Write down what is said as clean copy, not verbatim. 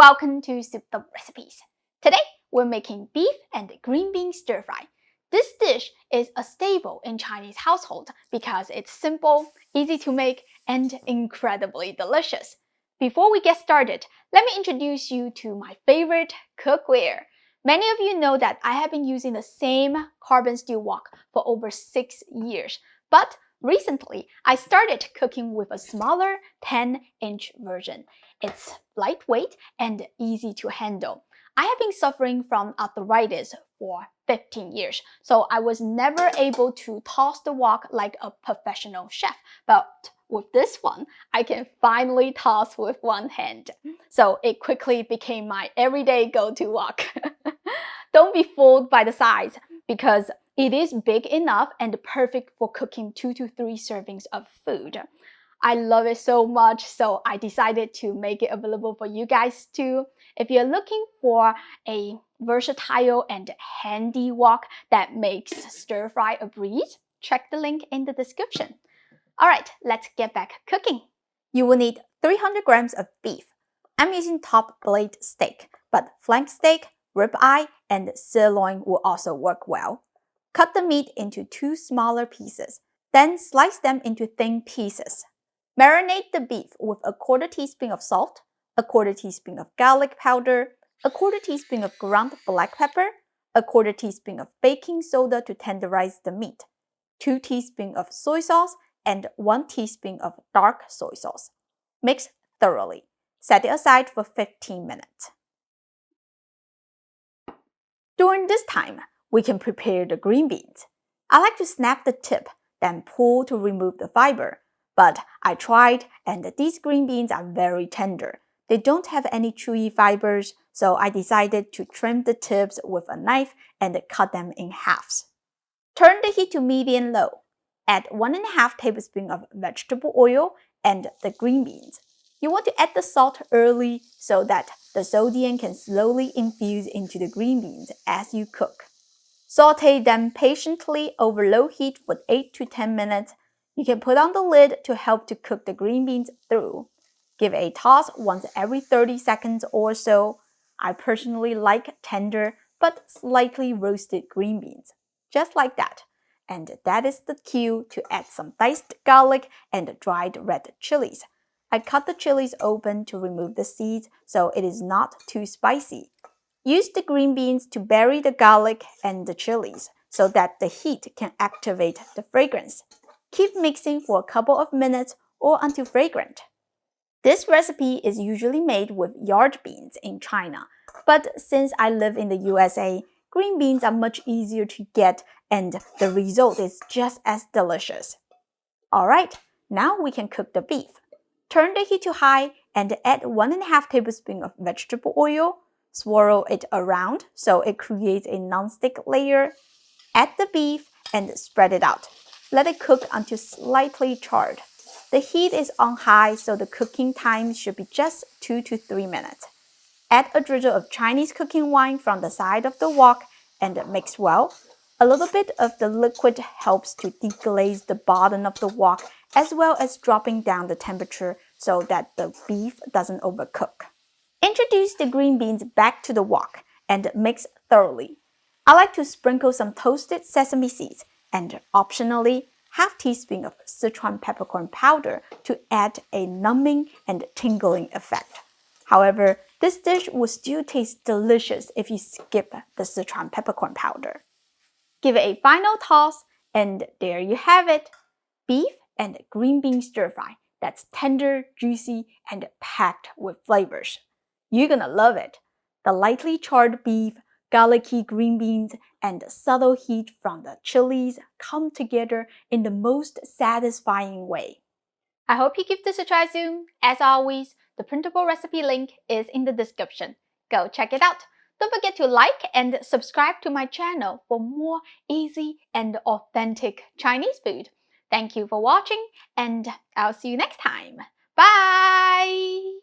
Welcome to Soup the Recipes. Today we're making beef and green bean stir fry. This dish is a staple in Chinese household because it's simple, easy to make, and incredibly delicious. Before we get started, let me introduce you to my favorite cookware. Many of you know that I have been using the same carbon steel wok for over 6 years, but recently I started cooking with a smaller 10-inch version. It's lightweight and easy to handle. I have been suffering from arthritis for 15 years, so I was never able to toss the wok like a professional chef. But with this one, I can finally toss with one hand. So it quickly became my everyday go-to wok. Don't be fooled by the size, because it is big enough and perfect for cooking 2 to 3 servings of food. I love it so much, so I decided to make it available for you guys too. If you're looking for a versatile and handy wok that makes stir fry a breeze, check the link in the description. Alright, let's get back cooking. You will need 300 grams of beef. I'm using top blade steak, but flank steak, ribeye, and sirloin will also work well. Cut the meat into 2 smaller pieces, then slice them into thin pieces. Marinate the beef with a 1/4 teaspoon of salt, a 1/4 teaspoon of garlic powder, a 1/4 teaspoon of ground black pepper, a 1/4 teaspoon of baking soda to tenderize the meat, 2 teaspoons of soy sauce, and 1 teaspoon of dark soy sauce. Mix thoroughly. Set it aside for 15 minutes. During this time, we can prepare the green beans. I like to snap the tip, then pull to remove the fiber. But I tried, and these green beans are very tender. They don't have any chewy fibers, so I decided to trim the tips with a knife and cut them in halves. Turn the heat to medium-low. Add 1½ tablespoon of vegetable oil and the green beans. You want to add the salt early so that the sodium can slowly infuse into the green beans as you cook. Saute them patiently over low heat for 8 to 10 minutes. You can put on the lid to help to cook the green beans through. Give a toss once every 30 seconds or so. I personally like tender but slightly roasted green beans, just like that. And that is the cue to add some diced garlic and dried red chilies. I cut the chilies open to remove the seeds so it is not too spicy. Use the green beans to bury the garlic and the chilies so that the heat can activate the fragrance. Keep mixing for a couple of minutes or until fragrant. This recipe is usually made with yard beans in China, but since I live in the USA, green beans are much easier to get and the result is just as delicious. Alright, now we can cook the beef. Turn the heat to high and add 1½ tablespoon of vegetable oil. Swirl it around so it creates a non-stick layer. Add the beef and spread it out. Let it cook until slightly charred. The heat is on high, so the cooking time should be just 2 to 3 minutes. Add a drizzle of Chinese cooking wine from the side of the wok and mix well. A little bit of the liquid helps to deglaze the bottom of the wok as well as dropping down the temperature so that the beef doesn't overcook. Introduce the green beans back to the wok and mix thoroughly. I like to sprinkle some toasted sesame seeds and optionally ½ teaspoon of Sichuan peppercorn powder to add a numbing and tingling effect. However, this dish will still taste delicious if you skip the Sichuan peppercorn powder. Give it a final toss, and there you have it. Beef and green bean stir fry that's tender, juicy, and packed with flavors. You're gonna love it. The lightly charred beef, garlicky green beans, and subtle heat from the chilies come together in the most satisfying way. I hope you give this a try soon. As always, the printable recipe link is in the description. Go check it out. Don't forget to like and subscribe to my channel for more easy and authentic Chinese food. Thank you for watching, and I'll see you next time. Bye!